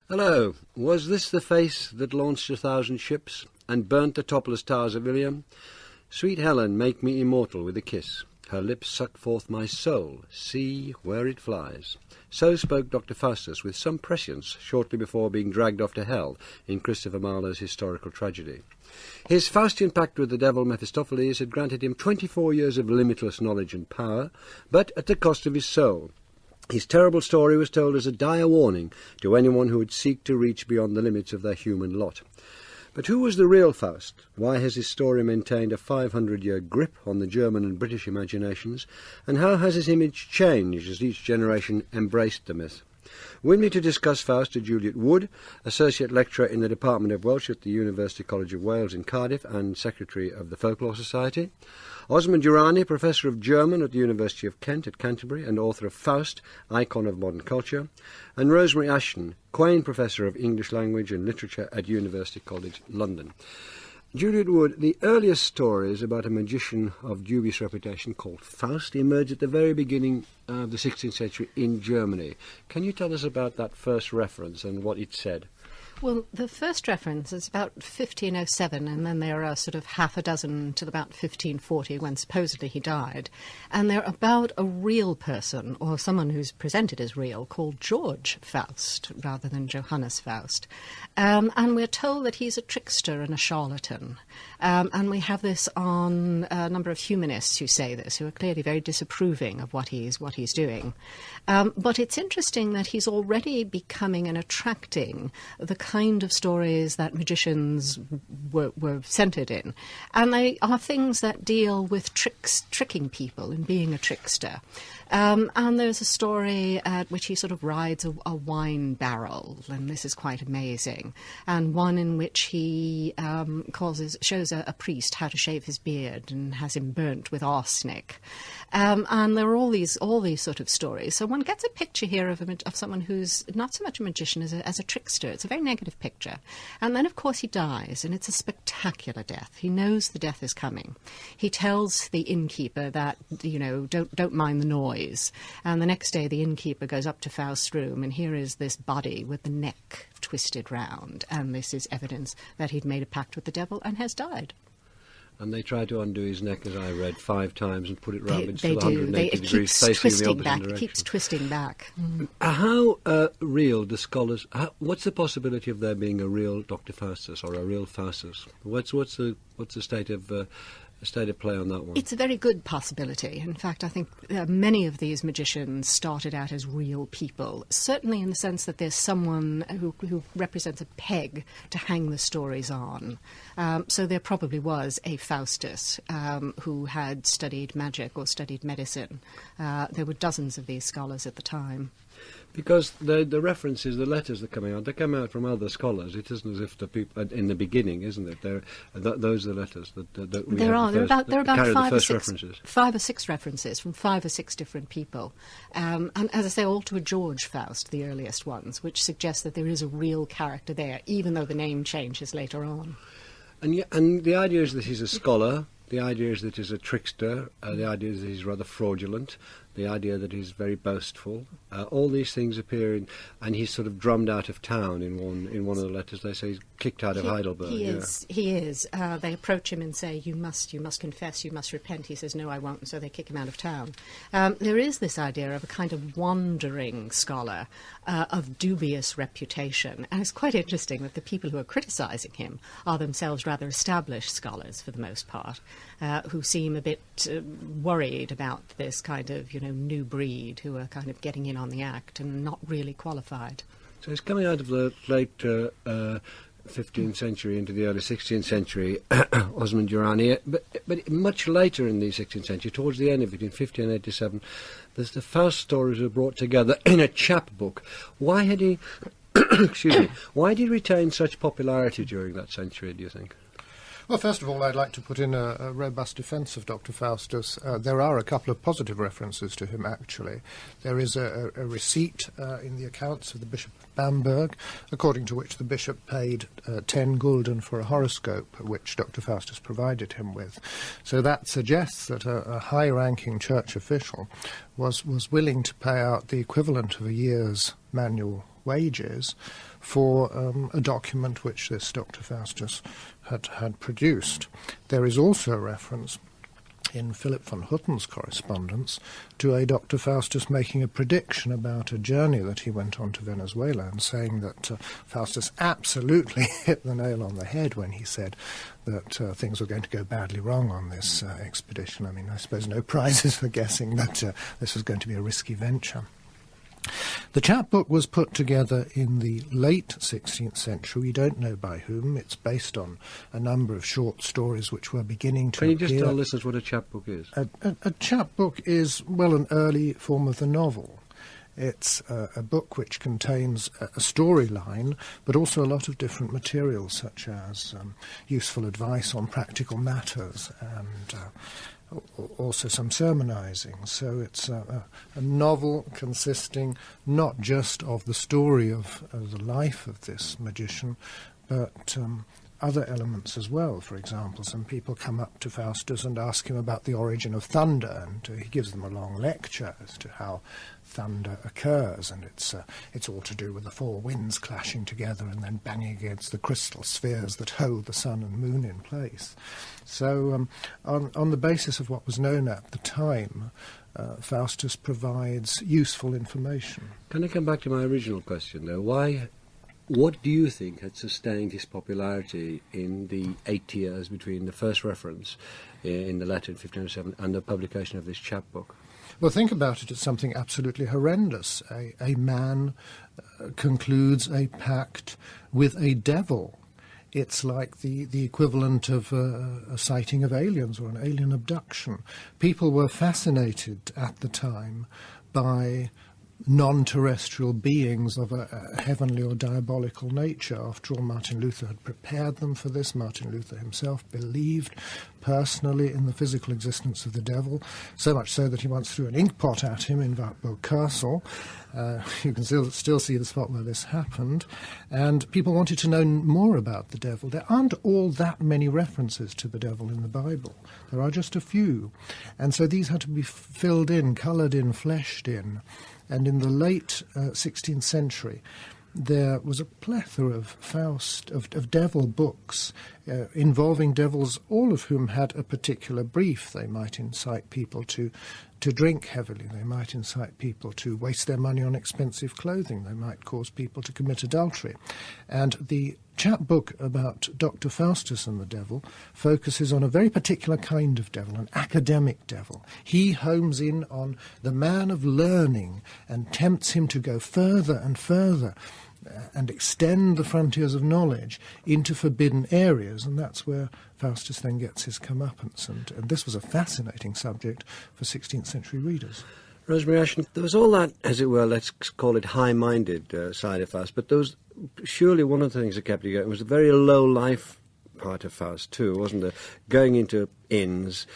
Hello, was this the face that launched 1,000 ships and burnt the topless towers of Ilium? Sweet Helen, make me immortal with a kiss. Her lips suck forth my soul, see where it flies. So spoke Dr Faustus with some prescience shortly before being dragged off to hell in Christopher Marlowe's historical tragedy. His Faustian pact with the devil Mephistopheles had granted him 24 years of limitless knowledge and power, but at the cost of his soul. His terrible story was told as a dire warning to anyone who would seek to reach beyond the limits of their human lot. But who was the real Faust? Why has his story maintained a 500-year grip on the German and British imaginations? And how has his image changed as each generation embraced the myth? With me to discuss Faust are Juliet Wood, Associate Lecturer in the Department of Welsh at the University College of Wales in Cardiff and Secretary of the Folklore Society, Osman Durrani, Professor of German at the University of Kent at Canterbury and author of Faust, Icon of Modern Culture, and Rosemary Ashton, Quain Professor of English Language and Literature at University College London. Juliet Wood, the earliest stories about a magician of dubious reputation called Faust emerged at the very beginning of the 16th century in Germany. Can you tell us about that first reference and what it said? Well, the first reference is about 1507, and then there are sort of half a dozen till about 1540 when supposedly he died. And they're about a real person, or someone who's presented as real, called George Faust, rather than Johannes Faust. And we're told that he's a trickster and a charlatan. And we have this on a number of humanists who say this, who are clearly very disapproving of what he's doing. But it's interesting that he's already becoming and attracting the kind of stories that magicians were centred in. And they are things that deal with tricking people and being a trickster. And there's a story at which he sort of rides a wine barrel, and this is quite amazing, and one in which he shows a priest how to shave his beard and has him burnt with arsenic. And there are all these sort of stories. So one gets a picture here of someone who's not so much a magician as a trickster. It's a very negative picture. And then, of course, he dies, and it's a spectacular death. He knows the death is coming. He tells the innkeeper that, don't mind the noise. And the next day the innkeeper goes up to Faust's room, and here is this body with the neck twisted round, and this is evidence that he'd made a pact with the devil and has died. And they tried to undo his neck, as I read, 5 times and put it round into 180 it degrees, keeps facing the opposite back. direction. It keeps twisting back. How real do scholars... what's the possibility of there being a real Dr Faustus or a real Faustus? What's the state of play on that one? It's a very good possibility. In fact, I think many of these magicians started out as real people, certainly in the sense that there's someone who represents a peg to hang the stories on. So there probably was a Faustus who had studied magic or studied medicine. There were dozens of these scholars at the time. Because the references, the letters that are coming out, they come out from other scholars. It isn't as if the people in the beginning, isn't it? Those are the letters that we there have. There are about 5 or 6 references from 5 or 6 different people. And as I say, all to a George Faust, the earliest ones, which suggests that there is a real character there, even though the name changes later on. And the idea is that he's a scholar. The idea is that he's a trickster. The idea is that he's rather fraudulent. The idea that he's very boastful. All these things appear and he's sort of drummed out of town in one of the letters. They say he's kicked out of Heidelberg. He is. They approach him and say, you must confess, you must repent. He says, no, I won't, and so they kick him out of town. There is this idea of a kind of wandering scholar of dubious reputation, and it's quite interesting that the people who are criticising him are themselves rather established scholars for the most part, who seem a bit worried about this kind of, new breed who are kind of getting in on the act and not really qualified. So it's coming out of the late 15th century into the early 16th century, Osman Durrani, but much later in the 16th century, towards the end of it, in 1587, there's the Faust stories are brought together in a chapbook. Why had he, why did he retain such popularity during that century, do you think? Well, first of all, I'd like to put in a robust defence of Dr Faustus. There are a couple of positive references to him, actually. There is a receipt in the accounts of the Bishop of Bamberg, according to which the bishop paid 10 gulden for a horoscope, which Dr Faustus provided him with. So that suggests that a high-ranking church official was willing to pay out the equivalent of a year's manual wages for a document which this Dr. Faustus had produced. There is also a reference in Philip von Hutten's correspondence to a Dr. Faustus making a prediction about a journey that he went on to Venezuela, and saying that Faustus absolutely hit the nail on the head when he said that things were going to go badly wrong on this expedition. I mean, I suppose no prizes for guessing that this was going to be a risky venture. The chapbook was put together in the late 16th century. We don't know by whom. It's based on a number of short stories which were beginning to appear. Can you just tell listeners what a chapbook is? A chapbook is, well, an early form of the novel. It's a book which contains a storyline, but also a lot of different materials, such as useful advice on practical matters and also some sermonizing. So it's a novel consisting not just of the story of the life of this magician, but other elements as well. For example, some people come up to Faustus and ask him about the origin of thunder, and he gives them a long lecture as to how thunder occurs, and it's all to do with the four winds clashing together and then banging against the crystal spheres that hold the sun and moon in place. So on the basis of what was known at the time, Faustus provides useful information. Can I come back to my original question, though? What do you think had sustained his popularity in the 8 years between the first reference in the letter in 1507 and the publication of this chapbook? Well, think about it as something absolutely horrendous. A man concludes a pact with a devil. It's like the equivalent of a sighting of aliens or an alien abduction. People were fascinated at the time by non-terrestrial beings of a heavenly or diabolical nature. After all, Martin Luther had prepared them for this. Martin Luther himself believed personally in the physical existence of the devil, so much so that he once threw an inkpot at him in Wartburg Castle. You can still see the spot where this happened. And people wanted to know more about the devil. There aren't all that many references to the devil in the Bible. There are just a few. And so these had to be filled in, coloured in, fleshed in. And in the late 16th century, there was a plethora of Faust, of devil books involving devils, all of whom had a particular brief. They might incite people to drink heavily. They might incite people to waste their money on expensive clothing. They might cause people to commit adultery. And the chapbook about Dr. Faustus and the devil focuses on a very particular kind of devil, an academic devil. He homes in on the man of learning and tempts him to go further and further and extend the frontiers of knowledge into forbidden areas, and that's where Faustus then gets his comeuppance. And this was a fascinating subject for 16th century readers. Rosemary Ashton, there was all that, as it were, let's call it high-minded side of Faust, but there was surely one of the things that kept you going was the very low-life part of Faust too, wasn't there? Going into inns,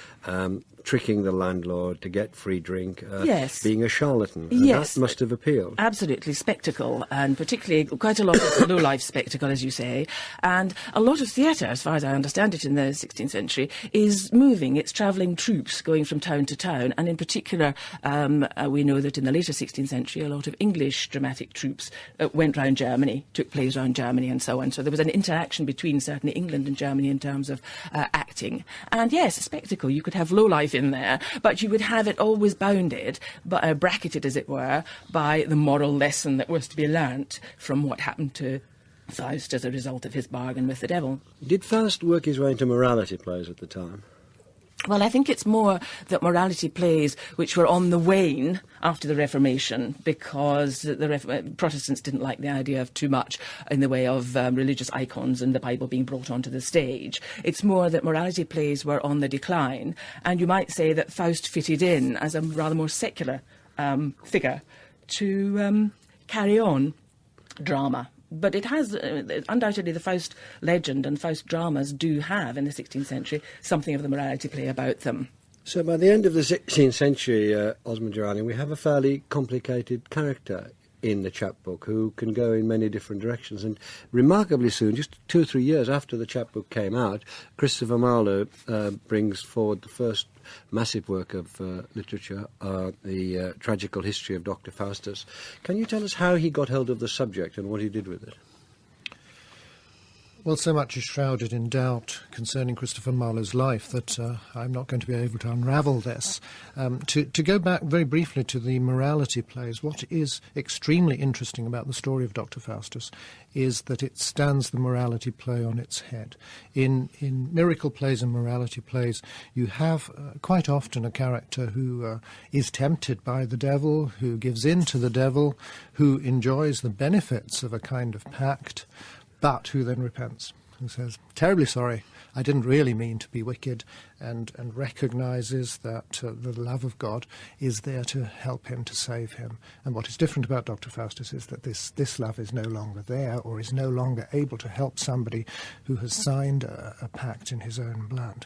tricking the landlord to get free drink, yes. Being a charlatan. Yes. That must have appealed. Absolutely. Spectacle, and particularly quite a lot of low-life spectacle, as you say. And a lot of theatre, as far as I understand it in the 16th century, is moving. It's travelling troops going from town to town. And in particular, we know that in the later 16th century, a lot of English dramatic troops went round Germany, took plays around Germany and so on. So there was an interaction between certainly England and Germany in terms of acting. And yes, spectacle. You could have low-life in there, but you would have it always bounded, but bracketed, as it were, by the moral lesson that was to be learnt from what happened to Faust as a result of his bargain with the devil. Did Faust work his way into morality plays at the time? Well, I think it's more that morality plays which were on the wane after the Reformation, because the Protestants didn't like the idea of too much in the way of religious icons and the Bible being brought onto the stage. It's more that morality plays were on the decline, and you might say that Faust fitted in as a rather more secular figure to carry on drama. But it has, undoubtedly, the Faust legend and Faust dramas do have, in the 16th century, something of the morality play about them. So by the end of the 16th century, Osmond Geranian, we have a fairly complicated character. in the chapbook who can go in many different directions. And remarkably soon, just 2 or 3 years after the chapbook came out, Christopher Marlowe brings forward the first massive work of literature, the tragical history of Dr Faustus. Can you tell us how he got hold of the subject and what he did with it? Well, so much is shrouded in doubt concerning Christopher Marlowe's life that I'm not going to be able to unravel this. To go back very briefly to the morality plays, what is extremely interesting about the story of Dr Faustus is that it stands the morality play on its head. In miracle plays and morality plays, you have quite often a character who is tempted by the devil, who gives in to the devil, who enjoys the benefits of a kind of pact, but who then repents and says, terribly sorry, I didn't really mean to be wicked, and recognises that the love of God is there to help him, to save him. And what is different about Dr Faustus is that this love is no longer there, or is no longer able to help somebody who has signed a pact in his own blood.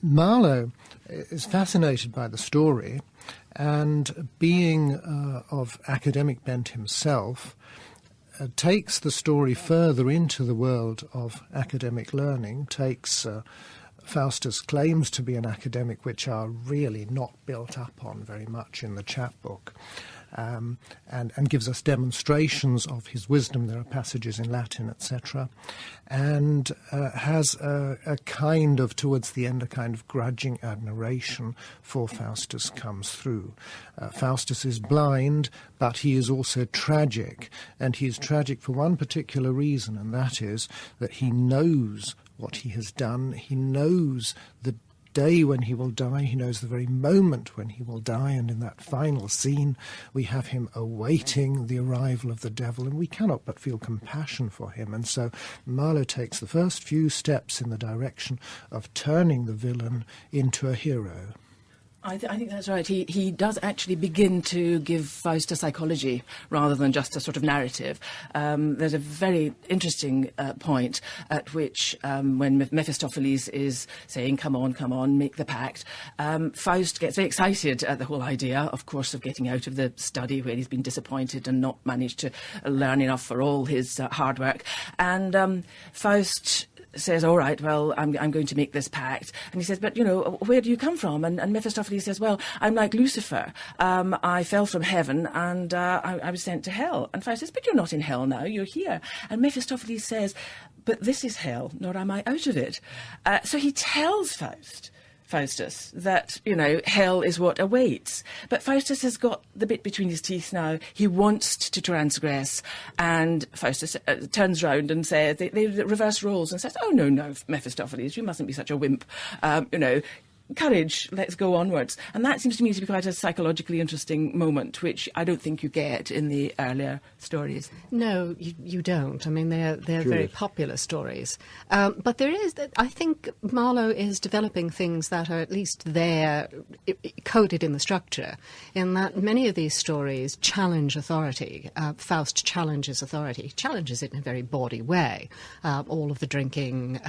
Marlowe is fascinated by the story, and being of academic bent himself, takes the story further into the world of academic learning, takes Faustus' claims to be an academic, which are really not built up on very much in the chapbook, and gives us demonstrations of his wisdom. There are passages in Latin, etc., and has a kind of, towards the end, a kind of grudging admiration for Faustus comes through. Faustus is blind, but he is also tragic, and he is tragic for one particular reason, and that is that he knows what he has done. He knows the day when he will die. He knows the very moment when he will die, and in that final scene we have him awaiting the arrival of the devil, and we cannot but feel compassion for him. And so Marlowe takes the first few steps in the direction of turning the villain into a hero. I think that's right. He does actually begin to give Faust a psychology rather than just a sort of narrative. There's a very interesting point at which, when Mephistopheles is saying, come on, make the pact, Faust gets very excited at the whole idea, of course, of getting out of the study where he's been disappointed and not managed to learn enough for all his hard work. And Faust says, all right, well, I'm going to make this pact. And he says, but, where do you come from? And Mephistopheles says, well, I'm like Lucifer. I fell from heaven and I was sent to hell. And Faust says, but you're not in hell now, you're here. And Mephistopheles says, but this is hell, nor am I out of it. So he tells Faustus that, hell is what awaits. But Faustus has got the bit between his teeth now. He wants to transgress. And Faustus turns round and says, they reverse roles and says, oh, no, Mephistopheles, you mustn't be such a wimp. Courage, let's go onwards. And that seems to me to be quite a psychologically interesting moment, which I don't think you get in the earlier stories. No, you don't. I mean, they're very popular stories. But there is, I think Marlowe is developing things that are at least there, coded in the structure, in that many of these stories challenge authority. Faust challenges authority. He challenges it in a very bawdy way. All of the drinking,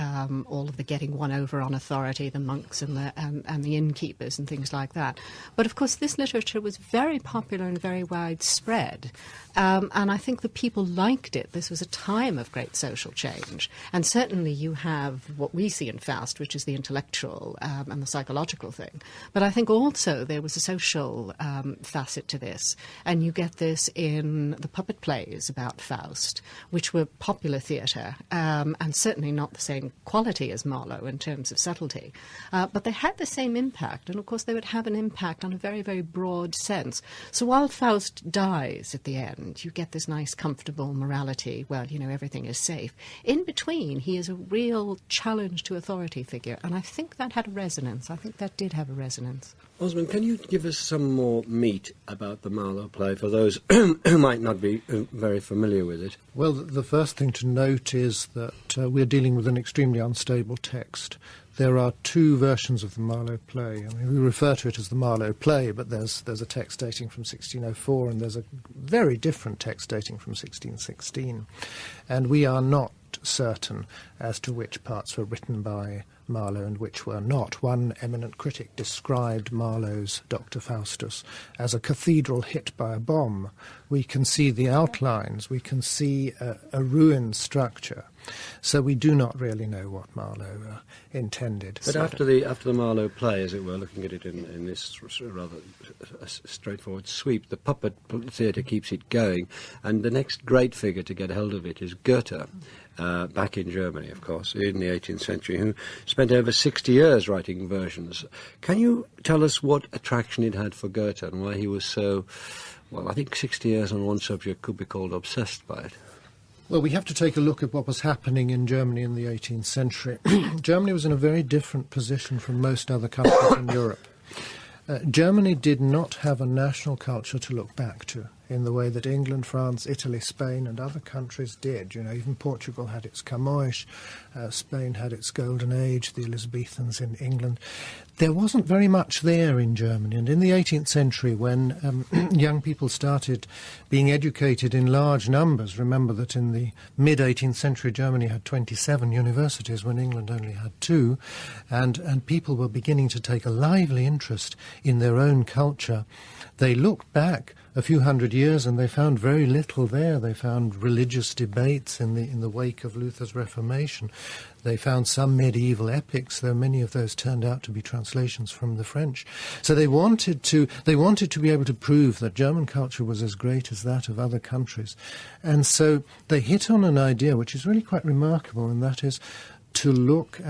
all of the getting one over on authority, the monks and the innkeepers and things like that. But of course this literature was very popular and very widespread, and I think the people liked it. This was a time of great social change, and certainly you have what we see in Faust, which is the intellectual and the psychological thing, but I think also there was a social facet to this, and you get this in the puppet plays about Faust, which were popular theatre, and certainly not the same quality as Marlowe in terms of subtlety, but they had the same impact, and of course they would have an impact on a very, very broad sense. So while Faust dies at the end, you get this nice, comfortable morality, well, everything is safe. In between, he is a real challenge to authority figure, and I think that had a resonance. I think that did have a resonance. Osmond, can you give us some more meat about the Marlowe play for those who might not be very familiar with it? Well, the first thing to note is that we're dealing with an extremely unstable text. There are two versions of the Marlowe play. I mean, we refer to it as the Marlowe play, but there's a text dating from 1604 and there's a very different text dating from 1616. And we are not certain as to which parts were written by Marlowe and which were not. One eminent critic described Marlowe's Dr Faustus as a cathedral hit by a bomb. We can see the outlines, we can see a ruined structure. So we do not really know what Marlowe intended. But after the Marlowe play, as it were, looking at it in this rather straightforward sweep, the puppet theatre keeps it going, and the next great figure to get hold of it is Goethe, back in Germany, of course, in the 18th century, who spent over 60 years writing versions. Can you tell us what attraction it had for Goethe and why he was so, well, I think 60 years on one subject could be called obsessed by it? Well, we have to take a look at what was happening in Germany in the 18th century. Germany was in a very different position from most other countries in Europe. Germany did not have a national culture to look back to in the way that England, France, Italy, Spain and other countries did. You know, even Portugal had its Camões, Spain had its Golden Age, the Elizabethans in England. There wasn't very much there in Germany, and in the 18th century when young people started being educated in large numbers, remember that in the mid-18th century Germany had 27 universities when England only had 2, and people were beginning to take a lively interest in their own culture. They looked back a few hundred years and they found very little there. They found religious debates in the wake of Luther's Reformation. They found some medieval epics, though many of those turned out to be translations from the French. So they wanted to be able to prove that German culture was as great as that of other countries. And so they hit on an idea which is really quite remarkable, and that is to look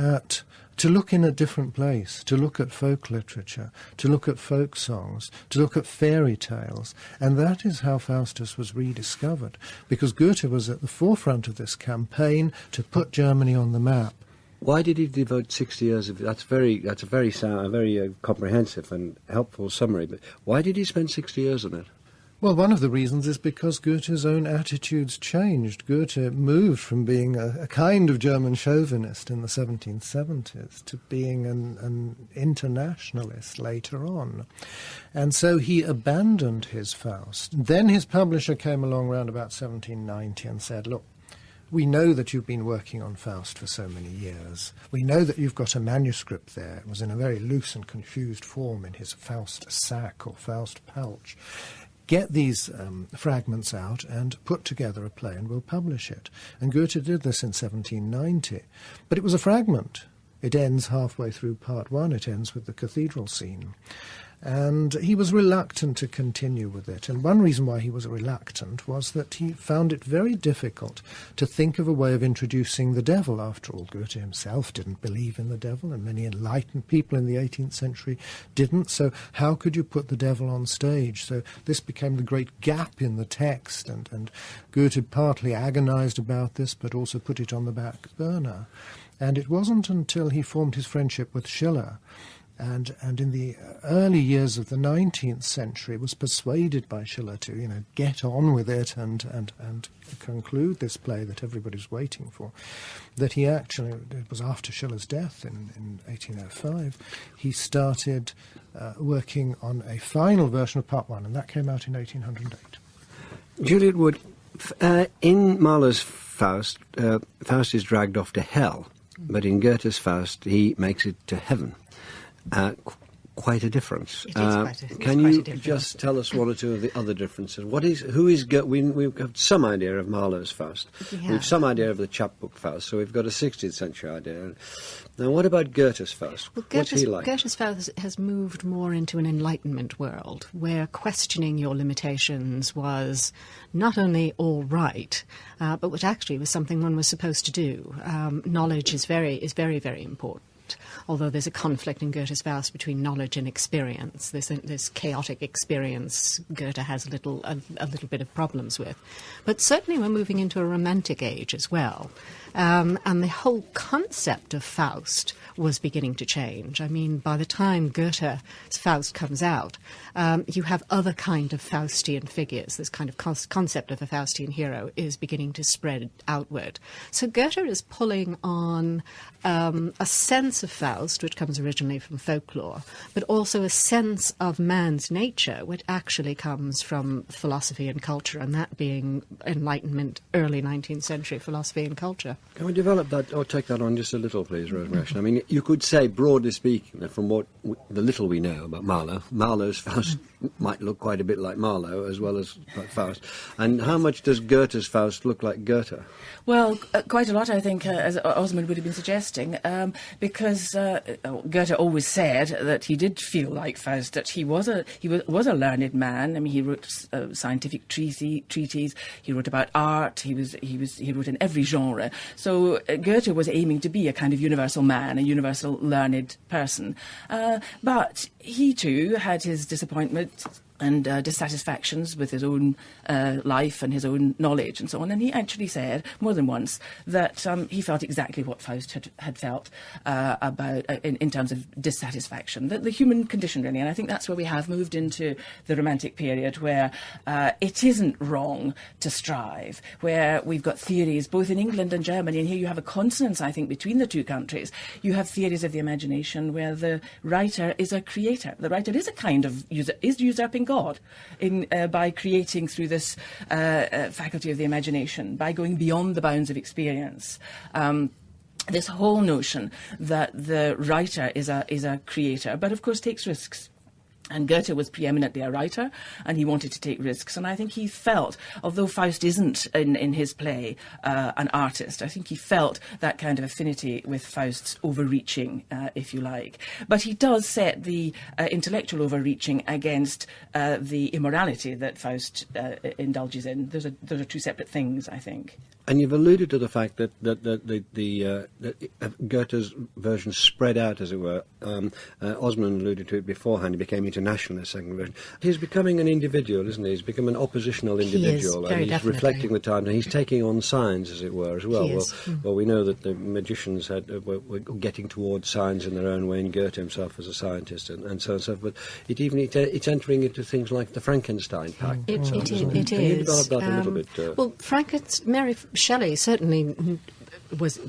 in a different place, to look at folk literature, to look at folk songs, to look at fairy tales. And that is how Faustus was rediscovered, because Goethe was at the forefront of this campaign to put Germany on the map. Why did he devote 60 years of it? That's a very comprehensive and helpful summary, but why did he spend 60 years on it? Well, one of the reasons is because Goethe's own attitudes changed. Goethe moved from being a kind of German chauvinist in the 1770s to being an internationalist later on. And so he abandoned his Faust. Then his publisher came along around about 1790 and said, look, we know that you've been working on Faust for so many years. We know that you've got a manuscript there. It was in a very loose and confused form in his Faust sack or Faust pouch. Get these fragments out and put together a play and we'll publish it. And Goethe did this in 1790. But it was a fragment. It ends halfway through part 1. It ends with the cathedral scene. And he was reluctant to continue with it. And one reason why he was reluctant was that he found it very difficult to think of a way of introducing the devil. After all, Goethe himself didn't believe in the devil, and many enlightened people in the 18th century didn't. So how could you put the devil on stage? So this became the great gap in the text, and Goethe partly agonized about this, but also put it on the back burner. And it wasn't until he formed his friendship with Schiller and in the early years of the 19th century was persuaded by Schiller to, get on with it and conclude this play that everybody's waiting for, that he actually, it was after Schiller's death in 1805, he started working on a final version of Part 1, and that came out in 1808. Juliet Wood, in Marlowe's Faust, Faust is dragged off to hell, but in Goethe's Faust, he makes it to heaven. Quite a difference. Can you just tell us one or two of the other differences? We've got some idea of Marlowe's Faust. Yeah. We've some idea of the chapbook Faust, so we've got a 16th century idea. Now, what about Goethe's Faust? Well, What's he like? Goethe's Faust has moved more into an Enlightenment world, where questioning your limitations was not only all right, but what actually was something one was supposed to do. Knowledge is very, very important. Although there's a conflict in Goethe's Faust between knowledge and experience, this chaotic experience Goethe has a little bit of problems with. But certainly we're moving into a romantic age as well. And the whole concept of Faust was beginning to change. I mean, by the time Goethe's Faust comes out, you have other kind of Faustian figures. This kind of concept of a Faustian hero is beginning to spread outward. So Goethe is pulling on a sense sense of Faust, which comes originally from folklore, but also a sense of man's nature, which actually comes from philosophy and culture, and that being Enlightenment, early 19th century philosophy and culture. Can we develop that, or take that on just a little, please, Rosemary? I mean, you could say, broadly speaking, that from what the little we know about Marlowe, Marlowe's Faust might look quite a bit like Marlowe as well as like Faust. And how much does Goethe's Faust look like Goethe? Well, quite a lot, I think, as Osmond would have been suggesting, because Goethe always said that he did feel like Faust, that he was a learned man. I mean, he wrote scientific treatises. He wrote about art. He wrote in every genre. So Goethe was aiming to be a kind of universal man, a universal learned person. But he too had his disappointments and dissatisfactions with his own life and his own knowledge and so on. And he actually said more than once that he felt exactly what Faust had felt about in terms of dissatisfaction, the human condition, really. And I think that's where we have moved into the Romantic period, where it isn't wrong to strive, where we've got theories both in England and Germany, and here you have a consonance, I think, between the two countries. You have theories of the imagination where the writer is a creator. The writer is a kind of usurping God by creating through this faculty of the imagination, by going beyond the bounds of experience. This whole notion that the writer is a creator, but of course takes risks. And Goethe was preeminently a writer, and he wanted to take risks. And I think he felt, although Faust isn't in his play an artist, I think he felt that kind of affinity with Faust's overreaching, if you like. But he does set the intellectual overreaching against the immorality that Faust indulges in. Those are two separate things, I think. And you've alluded to the fact that Goethe's version spread out, as it were. Osmond alluded to it beforehand. He became international in the second version. He's becoming an individual, isn't he? He's become an oppositional individual. He is, and he's reflecting the times, and he's taking on signs, as it were, as well. Well, we know that the magicians were getting towards signs in their own way, and Goethe himself was a scientist, and so on and so forth. But it's entering into things like the Frankenstein pact. It is. Can you develop that a little bit? Well, Mary Shelley certainly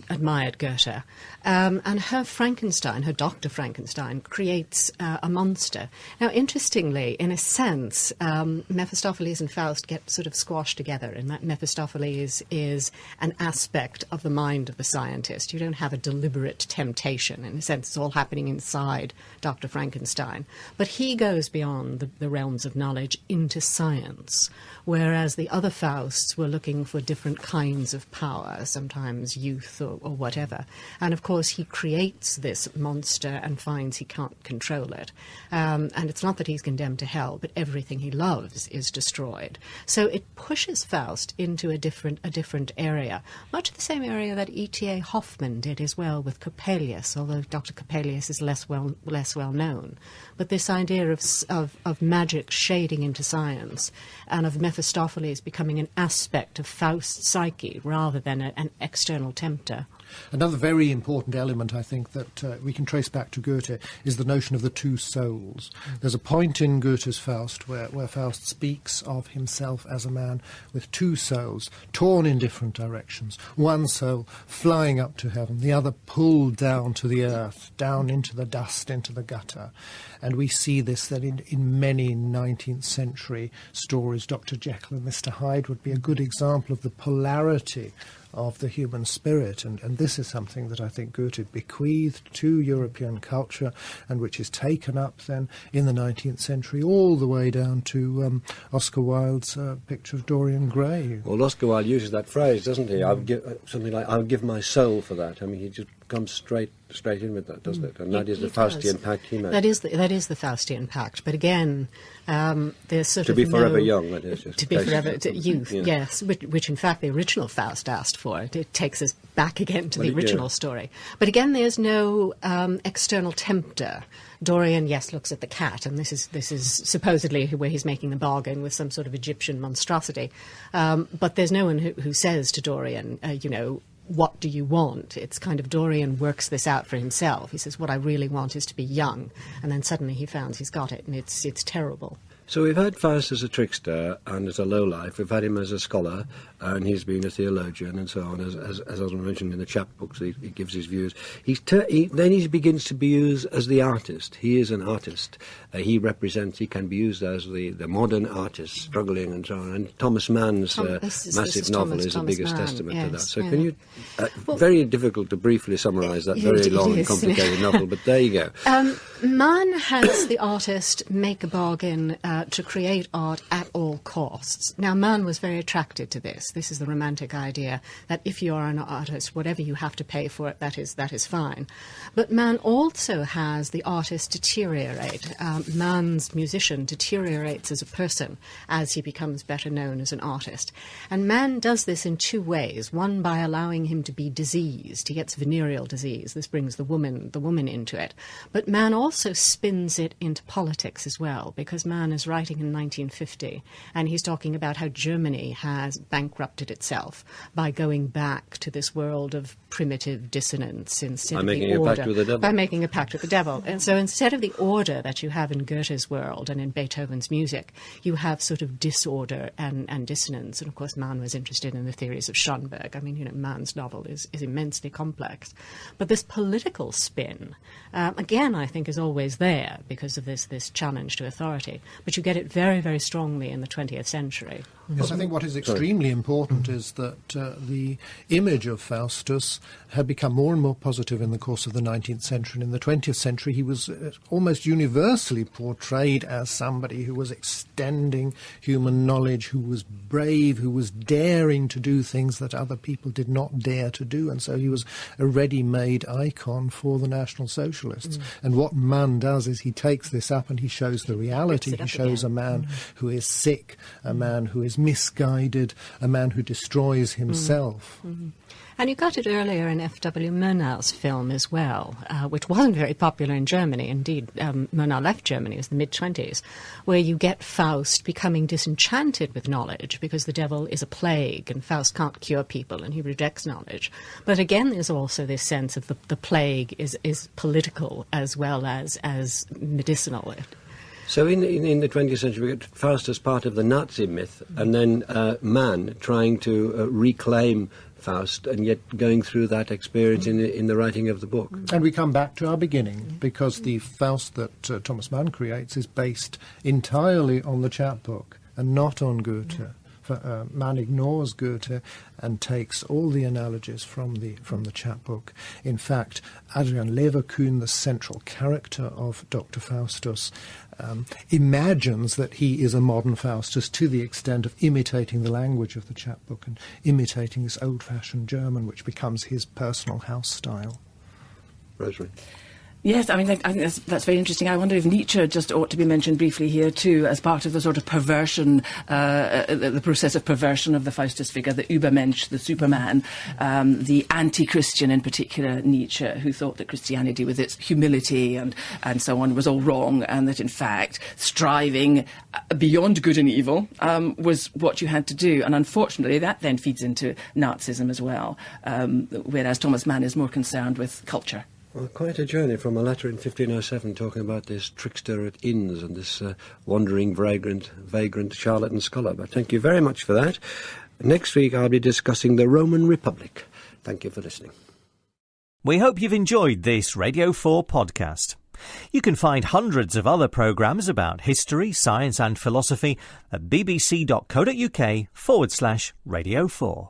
admired Goethe, and her Frankenstein, her Dr. Frankenstein, creates a monster. Now, interestingly, in a sense, Mephistopheles and Faust get sort of squashed together, in that Mephistopheles is an aspect of the mind of the scientist. You don't have a deliberate temptation. In a sense, it's all happening inside Dr. Frankenstein. But he goes beyond the realms of knowledge into science, whereas the other Fausts were looking for different kinds of power, sometimes youth or whatever. And of course, he creates this monster and finds he can't control it. And it's not that he's condemned to hell, but everything he loves is destroyed. So it pushes Faust into a different area, much the same area that E.T.A. Hoffmann did as well with Coppelius, although Dr. Coppelius is less well known. But this idea of magic shading into science, and of Mephistopheles becoming an aspect of Faust's psyche rather than an external tempter. Another very important element, I think, that we can trace back to Goethe is the notion of the two souls. There's a point in Goethe's Faust where Faust speaks of himself as a man with two souls, torn in different directions. One soul flying up to heaven, the other pulled down to the earth, down into the dust, into the gutter. And we see this then in many 19th century stories. Dr. Jekyll and Mr. Hyde would be a good example of the polarity of the human spirit, and this is something that I think Goethe bequeathed to European culture, and which is taken up then in the 19th century all the way down to Oscar Wilde's picture of Dorian Gray. Well, Oscar Wilde uses that phrase, doesn't he? Something like, "I'll give my soul for that." I mean, he just comes straight in with that, doesn't it? And that is the Faustian pact he made. That is the Faustian pact. But again, there's sort to of be forever young. That is just to be forever youth. Yeah. Yes, which in fact the original Faust asked for. It takes us back again to the original story. But again, there's no external tempter. Dorian, yes, looks at the cat, and this is supposedly where he's making the bargain with some sort of Egyptian monstrosity. But there's no one who says to Dorian, what do you want? It's kind of Dorian works this out for himself. He says, what I really want is to be young. And then suddenly he finds he's got it, and it's terrible. So we've had Faust as a trickster and as a lowlife. We've had him as a scholar, and he's been a theologian and so on, as I mentioned in the chapbooks. He gives his views. Then he begins to be used as the artist. He is an artist. He can be used as the modern artist, struggling and so on. And Thomas Mann's massive novel is the biggest testament to that. So can you... very difficult to briefly summarise that very long and complicated novel, but there you go. Mann has the artist make a bargain to create art at all costs. Now, Mann was very attracted to this. This is the romantic idea that if you are an artist, whatever you have to pay for it, that is fine. But Mann also has the artist deteriorate. Mann's musician deteriorates as a person as he becomes better known as an artist. And Mann does this in two ways. One, by allowing him to be diseased. He gets venereal disease. This brings the woman into it. But Mann also spins it into politics as well, because Mann is writing in 1950, and he's talking about how Germany has bankrupted itself by going back to this world of primitive dissonance instead of the order. By making a pact with the devil. And so instead of the order that you have in Goethe's world and in Beethoven's music, you have sort of disorder and dissonance. And of course, Mann was interested in the theories of Schoenberg. I mean, Mann's novel is immensely complex. But this political spin, again, I think is always there because of this challenge to authority. But you get it very, very strongly in the 20th century. Yes, I think what is extremely important is that the image of Faustus had become more and more positive in the course of the 19th century. And in the 20th century, he was almost universally portrayed as somebody who was extending human knowledge, who was brave, who was daring to do things that other people did not dare to do. And so he was a ready-made icon for the National Socialists. And what Mann does is he takes this up and he shows the reality. He shows a man who is sick, a man who is misguided, a man who destroys himself. And you got it earlier in F.W. Murnau's film as well, which wasn't very popular in Germany. Indeed, Murnau left Germany in the mid-20s, where you get Faust becoming disenchanted with knowledge because the devil is a plague and Faust can't cure people and he rejects knowledge. But again, there's also this sense of the plague is political as well as medicinal. So in the 20th century, we get Faust as part of the Nazi myth, and then Mann trying to reclaim Faust, and yet going through that experience in the writing of the book. And we come back to our beginning, because the Faust that Thomas Mann creates is based entirely on the chapbook and not on Goethe. Mann ignores Goethe and takes all the analogies from the chapbook. In fact, Adrian Leverkühn, the central character of Dr. Faustus, imagines that he is a modern Faustus to the extent of imitating the language of the chapbook and imitating this old-fashioned German, which becomes his personal house style. Rosemary. Yes, I think that's very interesting. I wonder if Nietzsche just ought to be mentioned briefly here too, as part of the sort of perversion, the process of perversion of the Faustus figure, the Übermensch, the Superman, the anti-Christian in particular, Nietzsche, who thought that Christianity with its humility and so on was all wrong, and that in fact striving beyond good and evil was what you had to do. And unfortunately that then feeds into Nazism as well, whereas Thomas Mann is more concerned with culture. Well, quite a journey from a letter in 1507 talking about this trickster at inns and this wandering, vagrant charlatan scholar. But thank you very much for that. Next week I'll be discussing the Roman Republic. Thank you for listening. We hope you've enjoyed this Radio 4 podcast. You can find hundreds of other programmes about history, science and philosophy at bbc.co.uk/Radio 4.